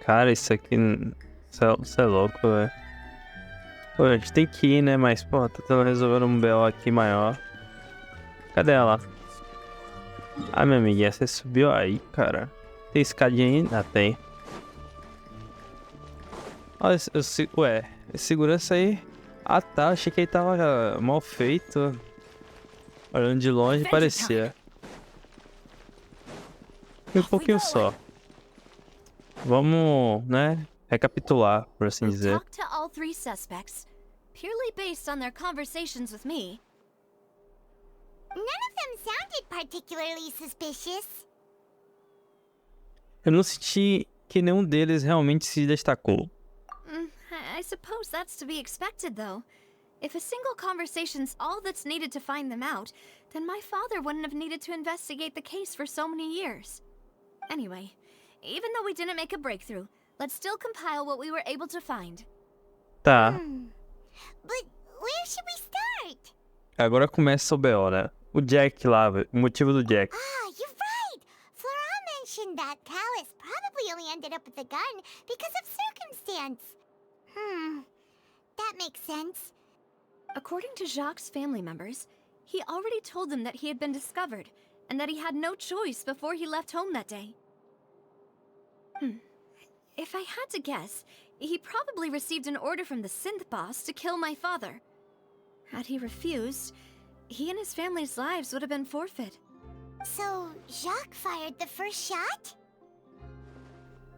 Cara, isso aqui... Isso é louco, velho. Pô, a gente tem que ir, né? Mas, pô, tô tentando resolver um BO aqui maior. Cadê ela? Ah, minha amiguinha, você subiu aí, cara. Tem escadinha aí? Ah, tem. Olha, ué, esse segurança aí... Ah, tá, achei que ele tava mal feito. Olhando de longe, parecia. E um pouquinho só. Vamos, né, recapitular, por assim dizer. Talked to all three suspects, purely based on their conversations with me. None of them sounded particularly suspicious. Eu não senti que nenhum deles realmente se destacou. I suppose that's to be expected, though. If a single conversation's all that's needed to find them out, then my father wouldn't have needed to investigate the case for so many years. Anyway, even though we didn't make a breakthrough, let's still compile what we were able to find. Tá. But where should we start? Agora começa o BO, né? O Jack lá, o motivo do Jack. Ah, you're right. Flora mentioned that Callus probably only ended up at the gun because of circumstance. That makes sense. According to Jacques' family members, he already told them that he had been discovered, and that he had no choice before he left home that day. If I had to guess, he probably received an order from the synth boss to kill my father. Had he refused, he and his family's lives would have been forfeit. So, Jacques fired the first shot?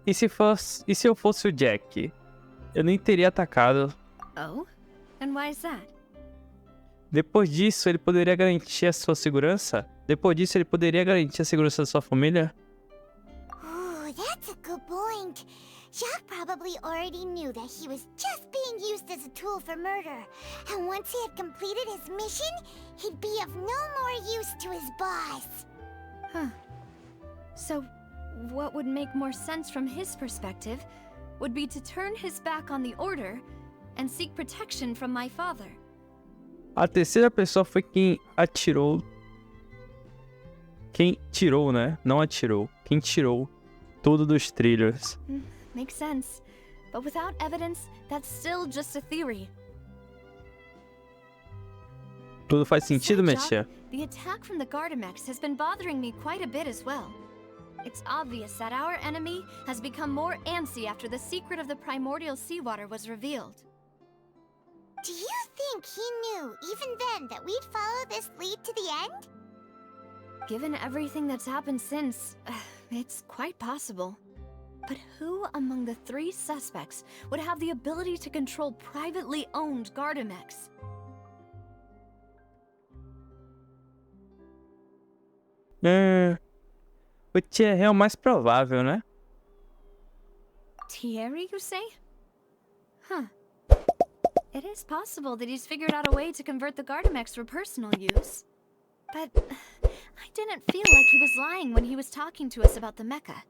E se eu fosse o Jack? Eu nem teria atacado. Oh? And why is that? Depois disso, ele poderia garantir a sua segurança? Depois disso, ele poderia garantir a segurança da sua família? Ooh, that's a good point. Jacques probably already knew that he was just being used as a tool for murder. And once he had completed his mission, he'd be of no more use to his boss. Huh. So, what would make more sense from his perspective would be to turn his back on the order and seek protection from my father. A terceira pessoa foi quem atirou. Quem tirou, né? Não atirou. Quem tirou tudo dos trilhos. Makes sense. But without evidence, that's still just a theory. Tudo faz sentido, Mexia? The attack from the Gardamex has been bothering me quite a bit as well. It's obvious that our enemy has become more antsy after the secret of the primordial seawater was revealed. Do you think he knew, even then, that we'd follow this lead to the end? Given everything that's happened since, it's quite possible. But who among the three suspects would have the ability to control privately owned Gardamex? O Thierry é o mais provável, né? Thierry, you say? Huh. It is possible that he's figured out a way to convert the Gardamex for personal use. But I didn't feel like he was lying when he was talking to us about the mecha.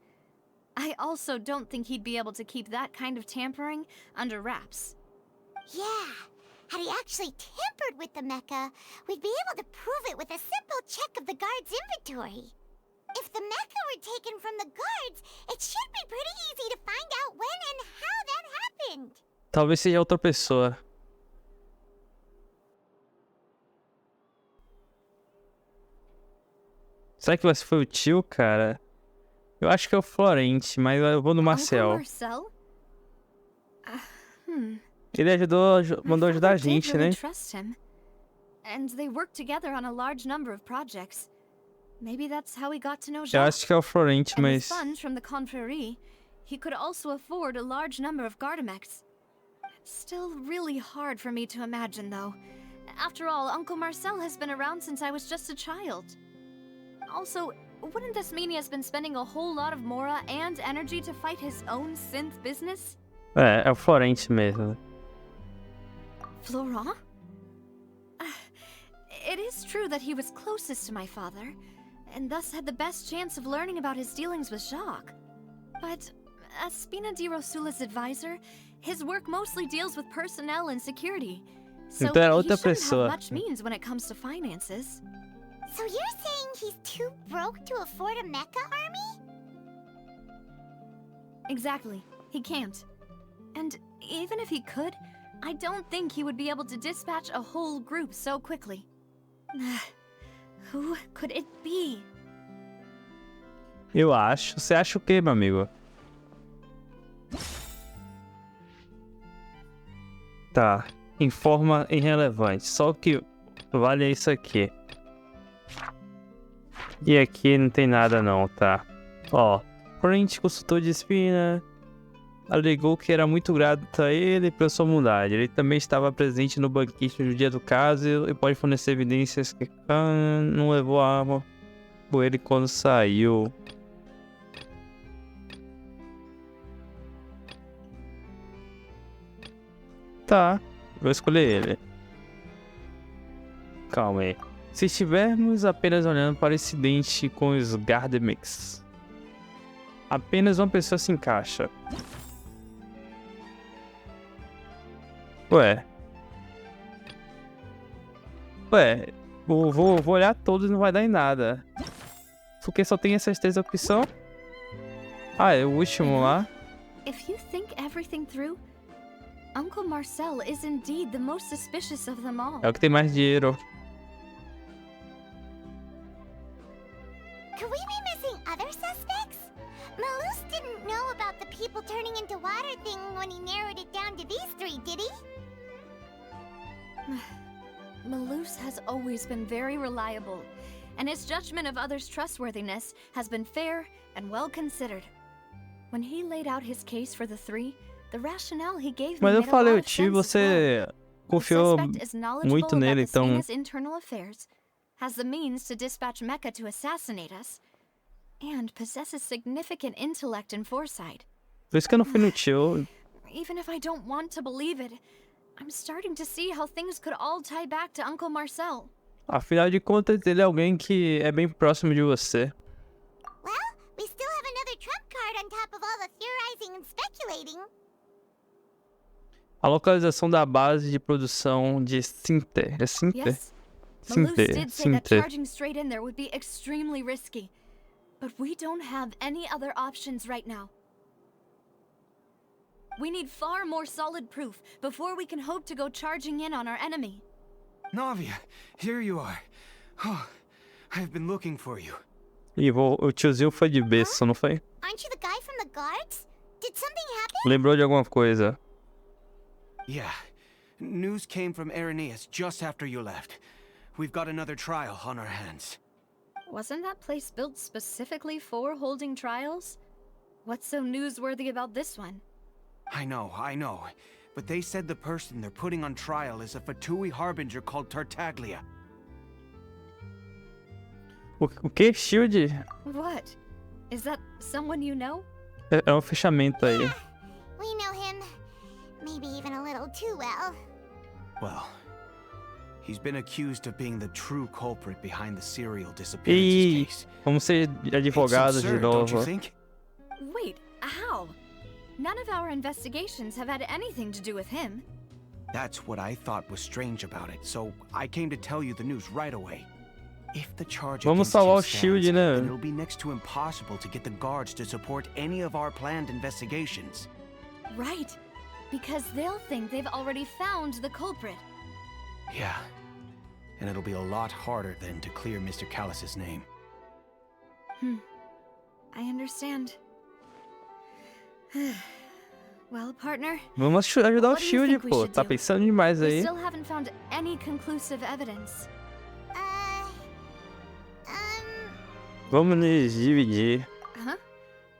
I also don't think he'd be able to keep that kind of tampering under wraps. Yeah. Had he actually tampered with the mecha, we'd be able to prove it with a simple check of the guard's inventory. If the mecha were taken from the guards, it should be pretty easy to find out when and how that happened. Talvez seja outra pessoa. Será que foi o tio, cara? Eu acho que é o Florente, mas eu vou no Marcel. Marcel? Ele mandou ajudar a gente, né? And they worked together on a large number of projects. Maybe that's how he got to know Eu Jacques. acho que é o Florente, And with mas... funds from the Confrérie, he could also afford a large number of Gardamex. It's still really hard for me to imagine, though. After all, Uncle Marcel has been around since I was just a child. Also, wouldn't this mean he has been spending a whole lot of mora and energy to fight his own synth business? É o Florente mesmo. Florent? It is true that he was closest to my father, and thus had the best chance of learning about his dealings with Jacques. But as Spina di Rosula's advisor, his work mostly deals with personnel and security, so Então era he outra shouldn't pessoa. have much means when it comes to finances. So you're saying he's too broke to afford a mecha army? Exactly. he can't. And even if he could, I don't think he would be able to dispatch a whole group so quickly. Who could it be? Eu acho. Você acha o quê, meu amigo? Tá. Informa irrelevante. Só o que vale é isso aqui. E aqui não tem nada não, tá? Ó. Corrente, consultor de espina, alegou que era muito grato a ele pela sua bondade. Ele também estava presente no banquete no dia do caso e pode fornecer evidências que Khan não levou a arma por ele quando saiu. Tá, vou escolher ele. Calma aí. Se estivermos apenas olhando para o incidente com os Gardemics, apenas uma pessoa se encaixa. Ué, vou olhar todos e não vai dar em nada. Porque só tem essas três opções. Ah, é o último lá. If you think everything through, Uncle Marcel is indeed the most suspicious of them all. É o que tem mais dinheiro. Could we be missing other suspects? Malus didn't know about the people turning into water thing when he narrowed it down to these three, did he? Malus has always been very reliable, and his judgment of others' trustworthiness has been fair and well considered. When he laid out his case for the three, the rationale he gave me Mas eu made a falei, lot o of tio, sense as well. você The confiou suspect is knowledgeable muito nele, about the então Spina's internal affairs, has the means to dispatch Mecha to assassinate us, and possesses significant intellect and foresight. por isso que eu não fui no tio. Even if I don't want to believe it, I'm starting to see how things could all tie back to Uncle Marcel. Afinal de contas, ele é alguém que é bem próximo de você. Well, we still have another trump card on top of all the theorizing and speculating. A localização da base de produção de Sinte. É Sinte? Yes, Malus Sinte. did say that Sinte. charging straight in there would be extremely risky, but we don't have any other options right now. We need far more solid proof before we can hope to go charging in on our enemy. Navia, here you are. Oh, I've been looking for you. E o tiozinho foi de berço, não foi? Aren't you the guy from the guards? Did something happen? Lembrou de alguma coisa. Yeah. News came from Irenaeus just after you left. We've got another trial on our hands. Wasn't that place built specifically for holding trials? What's so newsworthy about this one? I know. But they said the person they're putting on trial is a Fatui harbinger called Tartaglia. O que? Shield? What? Is that someone you know? É um fechamento aí. We know him. Maybe even a little too well. Well, he's been accused of being the true culprit behind the serial disappearances Ih, case. vamos ser advogados It's de absurd, don't you novo. think? Wait, how? None of our investigations have had anything to do with him. That's what I thought was strange about it, so I came to tell you the news right away. If the charge Vamos against salvar him o Shield, stands, né? then it'll be next to impossible to get the guards to support any of our planned investigations. Right, because they'll think they've already found the culprit. Yeah, and it'll be a lot harder then to clear Mr. Callus's name. I understand. Well, partner, Vamos ajudar o What do you Shield, think we pô. should Tá do? pensando demais we aí. still haven't found any conclusive evidence. Vamos nos dividir. Huh?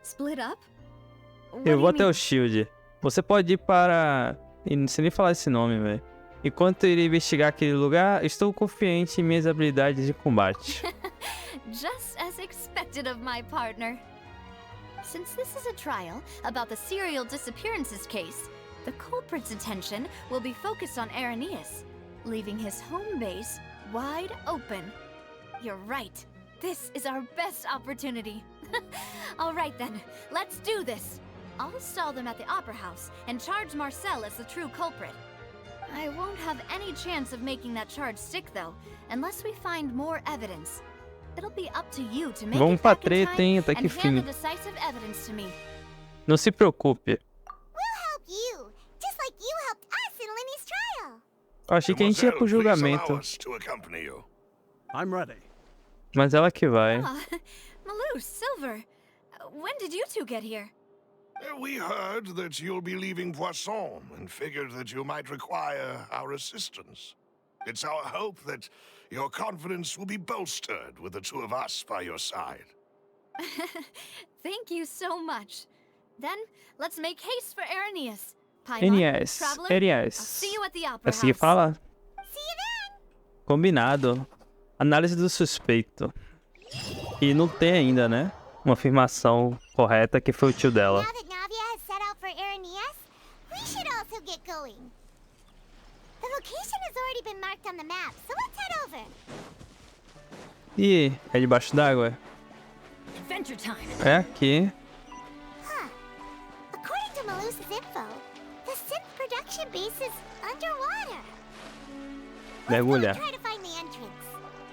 Split up? What Eu do vou you até mean? o Shield. Você pode ir para... E não sei nem falar esse nome, velho. Enquanto ele investigar aquele lugar, estou confiante em minhas habilidades de combate. Just as expected of my partner. Since this is a trial about the serial disappearances case, the culprit's attention will be focused on Irenaeus, leaving his home base wide open. You're right. This is our best opportunity. All right then, let's do this. I'll stall them at the Opera House and charge Marcel as the true culprit. I won't have any chance of making that charge stick though, unless we find more evidence. It'll be up to you to make Vamos it pra back in treta, time hein? Até que and hand the fim. decisive evidence to me. Não se preocupe. Eu achei que a gente ia pro Mademoiselle, please allow julgamento. us to accompany you. I'm ready. Mas ela que vai. Malou, Silver, when did you two get here? We heard that you'll be leaving Poisson and figured that you might require our assistance. It's our hope that your confidence will be bolstered with the two of us by your side. Thank you so much. Then, let's make haste for Arrhenius. Enies. Traveler, I'll Enies. see you at the É opera assim que house. fala? See you then! Combinado. Análise do suspeito. E não tem ainda, né? Uma afirmação correta que foi o tio dela. Now that Navia has set out for Arrhenius, we should also get going. The location has already been marked on the map, so let's head over. Ih, é debaixo d'água? Adventure time. É aqui. According to Malou's info, the synth production base is underwater. Mergulhar. Try to find the entrance.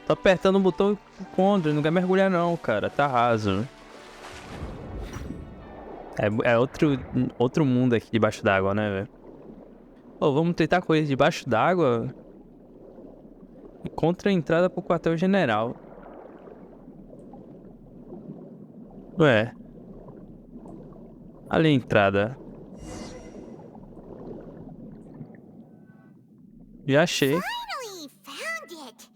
Tô apertando o botão e encontro. Não quer mergulhar não, cara. Tá raso. É outro mundo aqui debaixo d'água, né, velho? Pô, vamos tentar correr debaixo d'água. Encontra a entrada pro quartel-general. Ué. Ali a entrada. Já achei. Finally found it.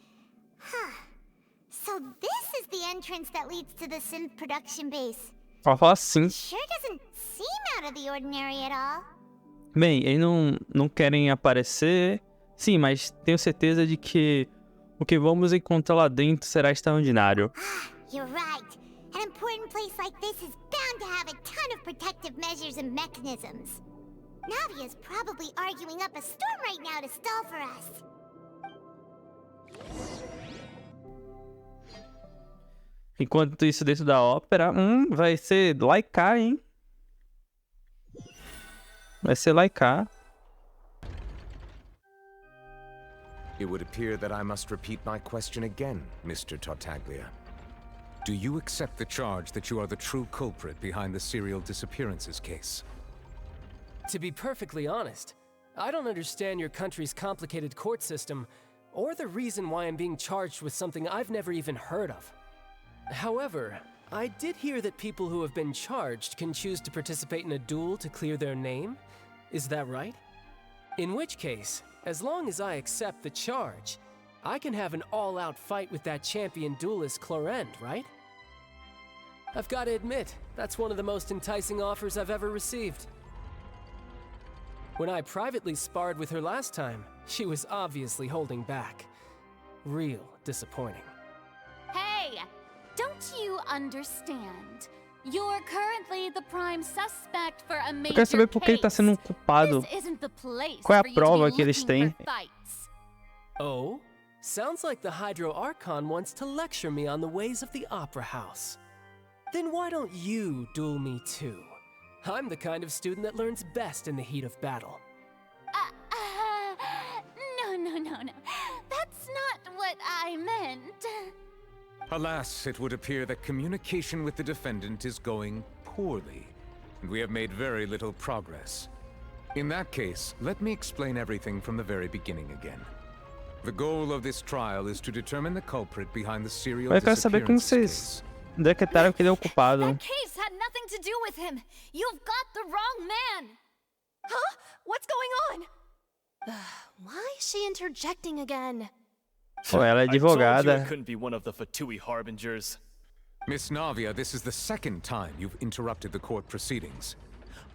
So this is the entrance that leads to the synth production base. Ela fala assim. Sure doesn't seem out of the ordinary at all. Bem, eles não querem aparecer. Sim, mas tenho certeza de que o que vamos encontrar lá dentro será extraordinário. You're right. An important place like this is bound to have a ton of protective measures and mechanisms. Navia's probably arguing up a storm right now to stall for us. Enquanto isso dentro da ópera, vai ser lá e cá, hein? Vai ser lá e cá. It would appear that I must repeat my question again, Mr. Tartaglia. Do you accept the charge that you are the true culprit behind the serial disappearances case? To be perfectly honest, I don't understand your country's complicated court system, or the reason why I'm being charged with something I've never even heard of. However, I did hear that people who have been charged can choose to participate in a duel to clear their name. Is that right? In which case, as long as I accept the charge, I can have an all-out fight with that champion duelist Clorend, right? I've got to admit, that's one of the most enticing offers I've ever received. When I privately sparred with her last time, she was obviously holding back. Real disappointing. Hey! Don't you understand? You're currently the prime suspect for a major Eu quero saber por que ele tá sendo culpado. This isn't the place Qual é a for you to prova be que eles looking têm? for fights. Oh? Sounds like the Hydro Archon wants to lecture me on the ways of the Opera House. Then why don't you duel me too? I'm the kind of student that learns best in the heat of battle. No. That's not what I meant. Alas, it would appear that communication with the defendant is going poorly, and we have made very little progress. In that case, let me explain everything from the very beginning again. The goal of this trial is to determine the culprit behind the serial Eu quero saber como disappearance vocês case. decretaram que ele é o culpado. That case had nothing to do with him. You've got the wrong man. Huh? What's going on? Why is she interjecting again? Pô, ela é I told you it advogada. couldn't be one of the Fatui harbingers. Miss Navia, this is the second time you've interrupted the court proceedings.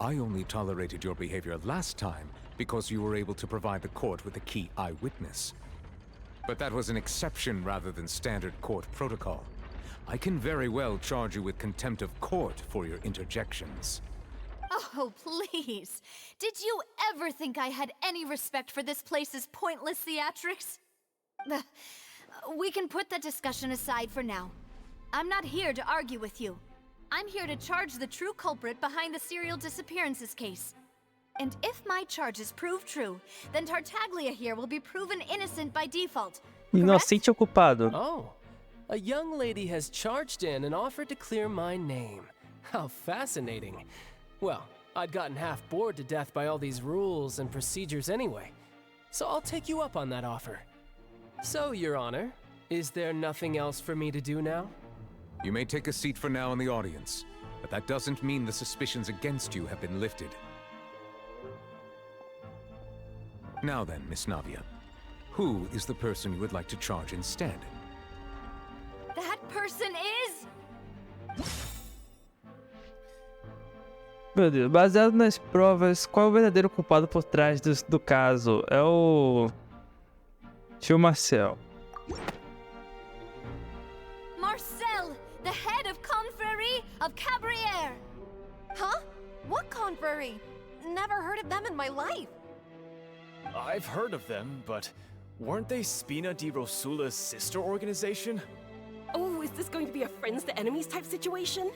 I only tolerated your behavior last time because you were able to provide the court with a key eyewitness. But that was an exception rather than standard court protocol. I can very well charge you with contempt of court for your interjections. Oh, please. Did you ever think I had any respect for this place's pointless theatrics? We can put that discussion aside for now. I'm not here to argue with you. I'm here to charge the true culprit behind the serial disappearances case. And if my charges prove true, then Tartaglia here will be proven innocent by default. Inocente ou culpado? Oh, a young lady has charged in and offered to clear my name. How fascinating. Well, I'd gotten half bored to death by all these rules and procedures anyway. so I'll take you up on that offer. So, Your Honor, is there nothing else for me to do now? You may take a seat for now in the audience, but that doesn't mean the suspicions against you have been lifted. Now then, Miss Navia, who is the person you would like to charge instead? That person is... Meu Deus, baseado nas provas, qual é o verdadeiro culpado por trás do caso? É o... Tio Marcel. Marcel, the head of Confrérie of Cabrières. Huh? What confrérie? Never heard of them in my life. I've heard of them, but weren't they Spina di Rosula's sister organization? Oh, is this going to be a friends to enemies type situation?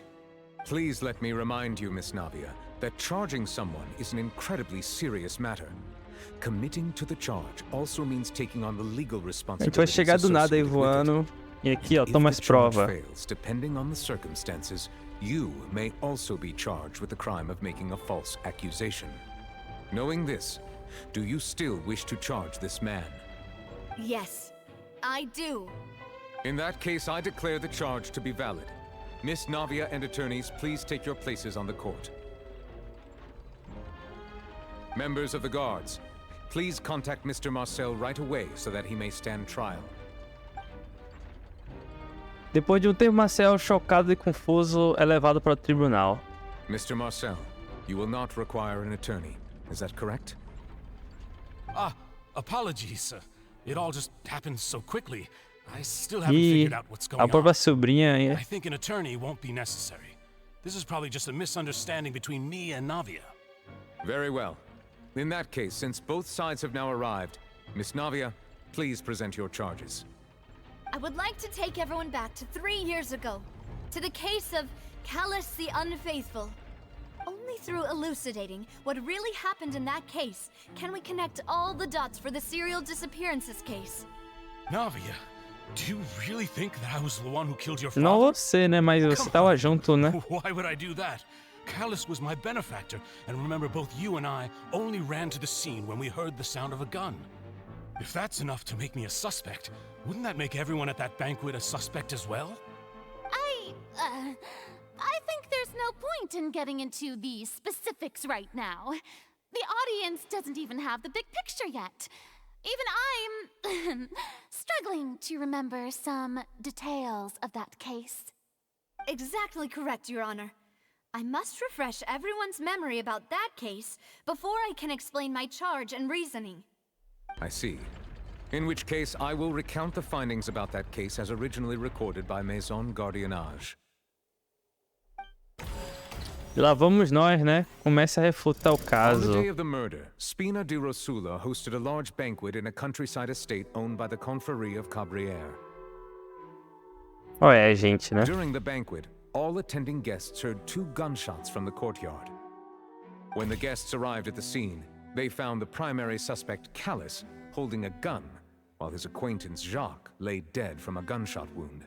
Please let me remind you, Miss Navia, that charging someone is an incredibly serious matter. Committing to the charge also means taking on the legal A gente vai responsibilities chegar do nada aí associated with it. voando. E aqui, ó, If toma the as charge provas. fails, depending on the circumstances, you may also be charged with the crime of making a false accusation. Knowing this, do you still wish to charge this man? Yes, I do. In that case, I declare the charge to be valid. Miss Navia and attorneys, please take your places on the court. Members of the guards, please contact Mr. Marcel right away so that he may stand trial. Depois de um tempo, Marcel, chocado e confuso, é levado para o tribunal. Mr. Marcel, you will not require an attorney. Is that correct? Apologies. It all just happened so quickly. I still haven't E figured out what's going a própria on. sobrinha aí. I think an attorney won't be necessary. This is probably just a misunderstanding between me and Navia. Very well. In that case, since both sides have now arrived, Miss Navia, please present your charges. I would like to take everyone back to 3 years ago, to the case of Callus the Unfaithful. Only through elucidating what really happened in that case can we connect all the dots for the serial disappearances case. Navia, do you really think that I was the one who killed your father? Não você, né? Mas você Come tava on. junto, né? Why would I do that? Callus was my benefactor, and remember both you and I only ran to the scene when we heard the sound of a gun. If that's enough to make me a suspect, wouldn't that make everyone at that banquet a suspect as well? I think there's no point in getting into the specifics right now. The audience doesn't even have the big picture yet. Even I'm struggling to remember some details of that case. Exactly correct, Your Honor. I must refresh everyone's memory about that case before I can explain my charge and reasoning. I see. In which case, I will recount the findings about that case as originally recorded by Maison Gardiennage. E lá vamos nós, né? Começa a refutar o On the caso. day of the murder, Spina di Rosula hosted a large banquet in a countryside estate owned by the Confrérie of Cabrières. Ó, é, gente, né? During the banquet, all attending guests heard 2 gunshots from the courtyard. When the guests arrived at the scene, they found the primary suspect, Callus, holding a gun, while his acquaintance, Jacques, lay dead from a gunshot wound.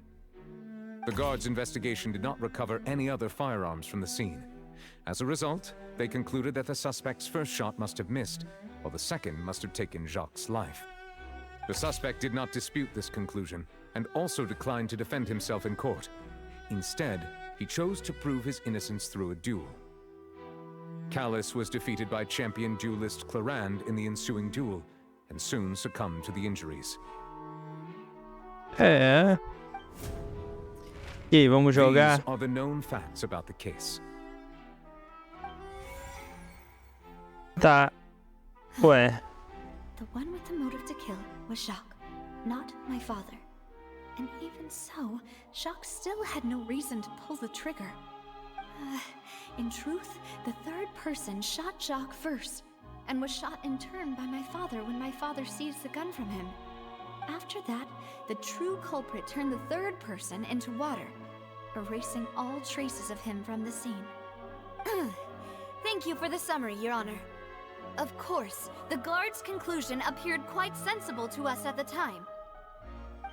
The guards' investigation did not recover any other firearms from the scene. As a result, they concluded that the suspect's first shot must have missed, while the second must have taken Jacques' life. The suspect did not dispute this conclusion, and also declined to defend himself in court. Instead, he chose to prove his innocence through a duel. Callus was defeated by champion duelist Clarand in the ensuing duel, and soon succumbed to the injuries. É. E aí, vamos jogar? These are the known facts about the case. Tá. Ué. The one with the motive to kill was Jacques, not my father. And even so, Jacques still had no reason to pull the trigger. In truth, the third person shot Jacques first, and was shot in turn by my father when my father seized the gun from him. After that, the true culprit turned the third person into water, erasing all traces of him from the scene. Thank you for the summary, Your Honor. Of course, the guard's conclusion appeared quite sensible to us at the time.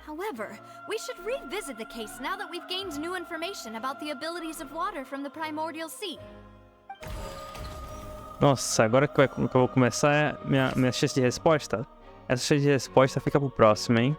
However, we should revisit the case now that we've gained new information about the abilities of water from the primordial sea. Nossa, agora que eu vou começar minha chance de resposta. Essa de resposta fica pro próximo, hein?